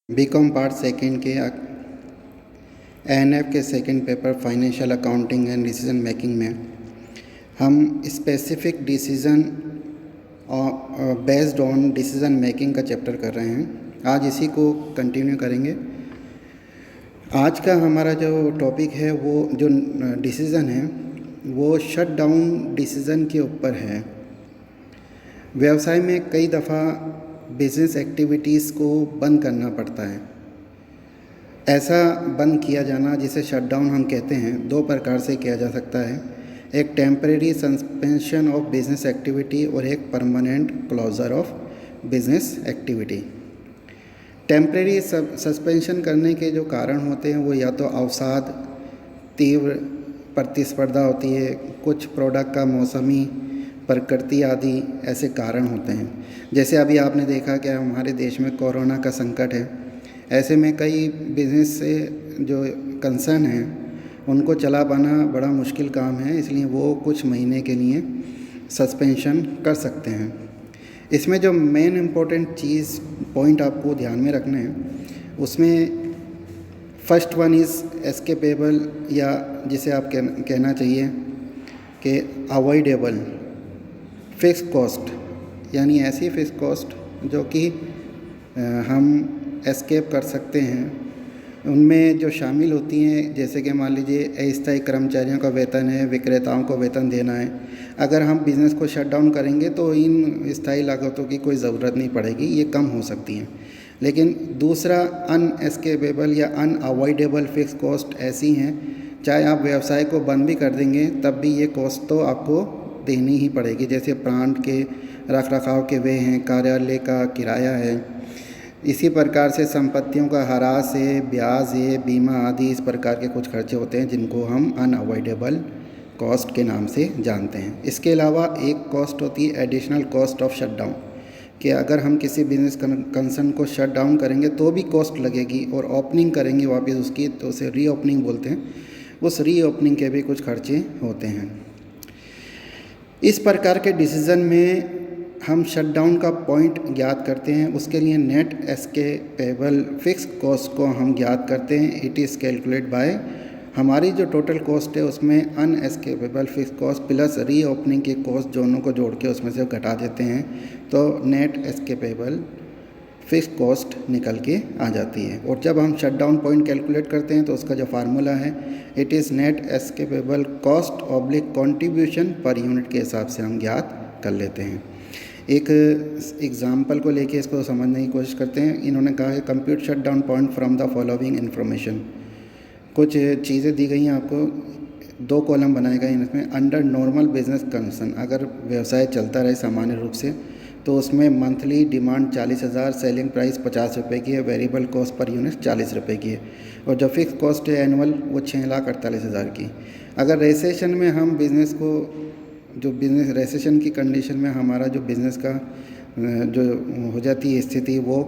BCom part second के ANF के second paper financial accounting and decision making में हम specific decision based on decision making का chapter कर रहे हैं। आज इसी को कंटिन्यू करेंगे। आज का हमारा जो टॉपिक है वो जो डिसीज़न है वो शट डाउन डिसीज़न के ऊपर है। व्यवसाय में कई दफ़ा बिज़नेस एक्टिविटीज़ को बंद करना पड़ता है। ऐसा बंद किया जाना जिसे शट डाउन हम कहते हैं, दो प्रकार से किया जा सकता है। एक temporary suspension of business activity और एक permanent closure of business activity. Temporary suspension करने के जो कारण होते हैं वो या तो अवसाद, तीव्र प्रतिस्पर्धा होती है, कुछ प्रोडक्ट का मौसमी प्रकृति आदि ऐसे कारण होते हैं। जैसे अभी आपने देखा कि हमारे देश में कोरोना का संकट है, ऐसे में कई बिज़नेस से जो कंसर्न हैं उनको चला पाना बड़ा मुश्किल काम है, इसलिए वो कुछ महीने के लिए सस्पेंशन कर सकते हैं। इसमें जो मेन इम्पोर्टेंट चीज़ पॉइंट आपको ध्यान में रखना है, उसमें फर्स्ट वन इज़ एस्केपेबल, या जिसे आप कहना चाहिए कि अवॉइडेबल फिक्स कॉस्ट, यानी ऐसी फिक्स कॉस्ट जो कि हम एस्केप कर सकते हैं। उनमें जो शामिल होती हैं, जैसे कि मान लीजिए अस्थायी कर्मचारियों का वेतन है, विक्रेताओं को वेतन देना है। अगर हम बिज़नेस को शट डाउन करेंगे तो इन स्थायी लागतों की कोई ज़रूरत नहीं पड़ेगी, ये कम हो सकती हैं। लेकिन दूसरा अनएस्केपेबल या अनअवॉइडेबल फिक्स कॉस्ट ऐसी हैं, चाहे आप व्यवसाय को बंद भी कर देंगे तब भी ये कॉस्ट तो आपको देनी ही पड़ेगी। जैसे प्लांट के रख रखाव के वे हैं, कार्यालय का किराया है, इसी प्रकार से संपत्तियों का ह्रास है, ब्याज है, बीमा आदि इस प्रकार के कुछ खर्चे होते हैं जिनको हम अनअवॉइडेबल कॉस्ट के नाम से जानते हैं। इसके अलावा एक कॉस्ट होती है एडिशनल कॉस्ट ऑफ शटडाउन, कि अगर हम किसी बिज़नेस कंसर्न को शट डाउन करेंगे तो भी कॉस्ट लगेगी, और ओपनिंग करेंगे वापस उसकी तो उसे रीओपनिंग बोलते हैं, उस रीओपनिंग के भी कुछ खर्चे होते हैं। इस प्रकार के डिसीज़न में हम शट डाउन का पॉइंट ज्ञात करते हैं, उसके लिए नेट एस्केपेबल फिक्स कॉस्ट को हम ज्ञात करते हैं। इट इज़ कैलकुलेट बाय, हमारी जो टोटल कॉस्ट है उसमें अनएस्केपेबल फिक्स कॉस्ट प्लस रीओपनिंग की कॉस्ट दोनों को जोड़ के उसमें से घटा देते हैं, तो नेट एस्केपेबल फिक्स कॉस्ट निकल के आ जाती है। और जब हम शट डाउन पॉइंट कैलकुलेट करते हैं तो उसका जो फार्मूला है, it is net escapable cost oblique contribution per unit के हिसाब से हम ज्ञात कर लेते हैं। एक एग्जाम्पल को लेके इसको समझने की कोशिश करते हैं। इन्होंने कहा है compute shut down point from the following information. कुछ चीज़ें दी गई हैं आपको, दो कॉलम बनाए गए हैं इसमें। अंडर नॉर्मल बिजनेस कंडीशन, अगर व्यवसाय चलता रहे सामान्य रूप से, तो उसमें मंथली डिमांड 40,000, सेलिंग प्राइस 50 रुपये की है, वेरिएबल कॉस्ट पर यूनिट 40 रुपये की है, और जो फिक्स कॉस्ट है एनुअल वो 6,48,000 की। अगर रेसेशन में हम बिज़नेस को, जो बिज़नेस रेसेशन की कंडीशन में हमारा जो बिज़नेस का जो हो जाती है स्थिति, वो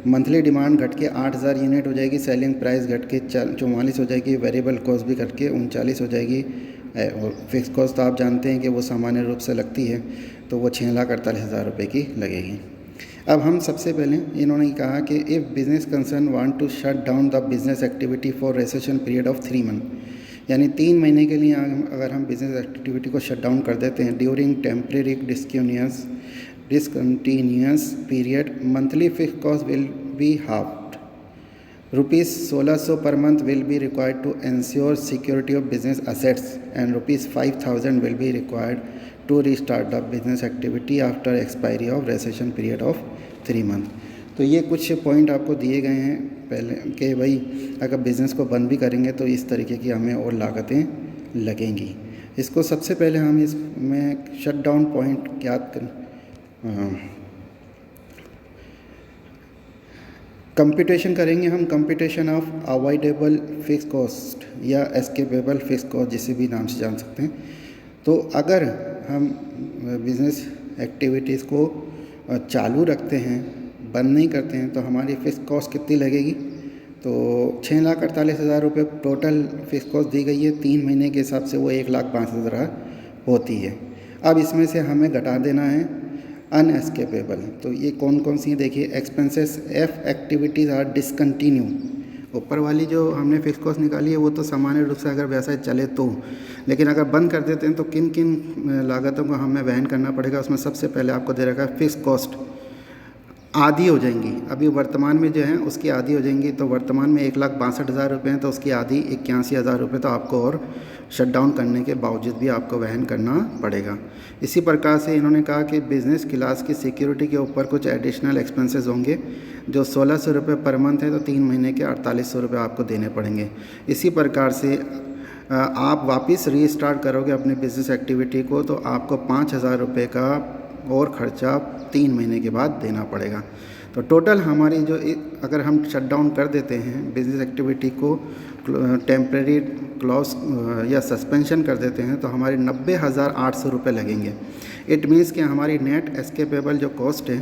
मंथली डिमांड घट के 8,000 यूनिट हो जाएगी, सेलिंग प्राइस घट के 44 हो जाएगी, वेरिएबल कॉस्ट भी घट के 39 हो जाएगी, और फिक्स कॉस्ट तो आप जानते हैं कि वो सामान्य रूप से लगती है, तो वो 6,48,000 रुपये की लगेगी। अब हम सबसे पहले इन्होंने कहा कि if business concern want to shut down the business activity for recession period of 3 month, यानी 3 महीने के लिए अगर हम बिज़नेस एक्टिविटी को शट डाउन कर देते हैं during temporary discontinuous period, monthly fix cost will be halved. Rupees 1,600 per month will be required to ensure security of business assets and rupees 5,000 will be required to restart the business activity after expiry of recession period of 3 month. तो ये कुछ point आपको दिए गए हैं पहले कि भाई अगर बिज़नेस को बंद भी करेंगे तो इस तरीके की हमें और लागतें लगेंगी। इसको सबसे पहले हम इसमें शट डाउन पॉइंट ज्ञात कर कंप्यूटेशन करेंगे हम। Computation of avoidable fix cost या एस्केपेबल फिक्स कॉस्ट, जिसे भी नाम से जान सकते हैं। तो अगर हम बिज़नेस एक्टिविटीज़ को चालू रखते हैं, बंद नहीं करते हैं, तो हमारी फिक्स कॉस्ट कितनी लगेगी? तो 6,48,000 रुपये टोटल फिक्स कॉस्ट दी गई है। 3 महीने के हिसाब से वो 1,05,000 होती है। अब इसमें से हमें घटा देना है अनएस्केपेबल। तो ये कौन कौन सी हैं देखिए, expenses if activities are discontinue. ऊपर वाली जो हमने फिक्स कॉस्ट निकाली है वो तो सामान्य रूप से अगर वैसा चले तो, लेकिन अगर बंद कर देते हैं तो किन किन लागतों को हमें वहन करना पड़ेगा। उसमें सबसे पहले आपको दे रखा है फिक्स कॉस्ट आधी हो जाएंगी, अभी वर्तमान में जो है उसकी आधी हो जाएंगी। तो वर्तमान में 1,62,000 रुपये हैं, तो उसकी आधी 81,000 रुपये तो आपको और शट डाउन करने के बावजूद भी आपको वहन करना पड़ेगा। इसी प्रकार से इन्होंने कहा कि बिज़नेस क्लास की सिक्योरिटी के ऊपर कुछ एडिशनल एक्सपेंसेस होंगे जो 1,600 रुपये पर मंथ है, तो 3 महीने के 4,800 रुपये आपको देने पड़ेंगे। इसी प्रकार से आप वापस रीस्टार्ट करोगे अपनी बिज़नेस एक्टिविटी को तो आपको 5,000 रुपये का और ख़र्चा 3 महीने के बाद देना पड़ेगा। तो टोटल हमारी जो अगर हम शट डाउन कर देते हैं बिज़नेस एक्टिविटी को, टेम्प्रेरी क्लॉज या सस्पेंशन कर देते हैं, तो हमारे 90,800 रुपये लगेंगे। इट मीन्स कि हमारी नेट एस्केपेबल जो कॉस्ट है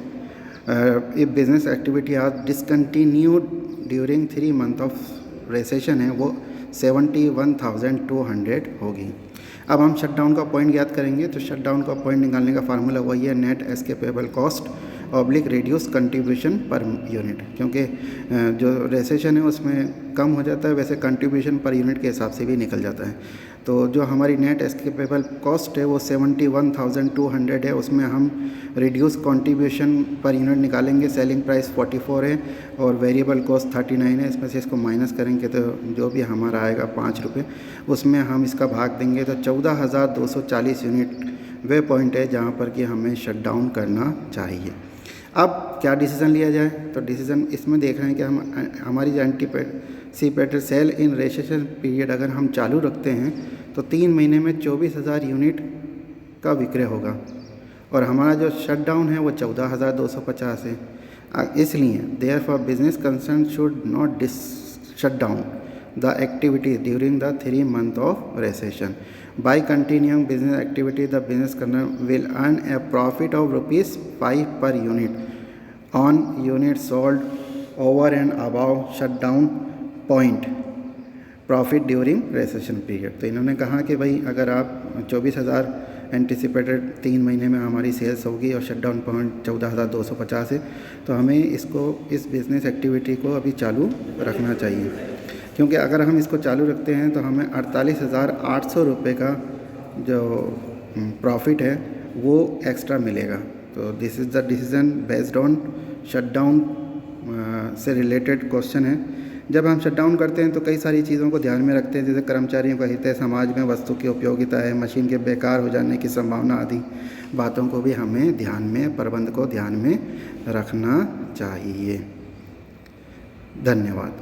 ये बिज़नेस एक्टिविटी आज discontinued during 3 month of recession है वो 71,200 होगी। अब हम शट डाउन का पॉइंट ज्ञात करेंगे। तो शट डाउन का पॉइंट निकालने का फार्मूला वही है net escapable cost oblique reduce contribution per unit, क्योंकि जो रिसेशन है उसमें कम हो जाता है, वैसे कंट्रीब्यूशन पर यूनिट के हिसाब से भी निकल जाता है। तो जो हमारी नेट एस्केपेबल कॉस्ट है वो 71,200 है, उसमें हम रिड्यूस कंट्रीब्यूशन पर यूनिट निकालेंगे। सेलिंग प्राइस 44 है और वेरिएबल कॉस्ट 39 है, इसमें से इसको माइनस करेंगे तो जो भी हमारा आएगा 5 रुपये, उसमें हम इसका भाग देंगे तो 14,240 यूनिट वे पॉइंट है जहाँ पर कि हमें शट डाउन करना चाहिए। अब क्या डिसीज़न लिया जाए, तो डिसीज़न इसमें देख रहे हैं कि हम हमारी जो एंटीसिपेटेड सेल इन रेसेशन पीरियड अगर हम चालू रखते हैं तो 3 महीने में 24,000 यूनिट का विक्रय होगा और हमारा जो शट डाउन है वो 14,250 है। इसलिए therefore business concern should not shut down the activity during the 3 month of recession. By continuing business activity, the business concern will earn a profit of ₹5 per unit on units sold over and above shutdown point profit during recession period। तो इन्होंने कहा कि भाई अगर आप 24,000 anticipated 3 महीने में हमारी सेल्स होगी और शटडाउन पॉइंट 14,250 है, तो हमें इस बिज़नेस एक्टिविटी को अभी चालू रखना चाहिए, क्योंकि अगर हम इसको चालू रखते हैं तो हमें 48,800 रुपये का जो प्रॉफिट है वो एक्स्ट्रा मिलेगा। तो this is the decision based on shutdown से रिलेटेड क्वेश्चन है। जब हम शटडाउन करते हैं तो कई सारी चीज़ों को ध्यान में रखते हैं, जैसे कर्मचारियों का हित है, समाज में वस्तु की उपयोगिता है, मशीन के बेकार हो जाने की संभावना आदि बातों को भी हमें ध्यान में, प्रबंध को ध्यान में रखना चाहिए। धन्यवाद।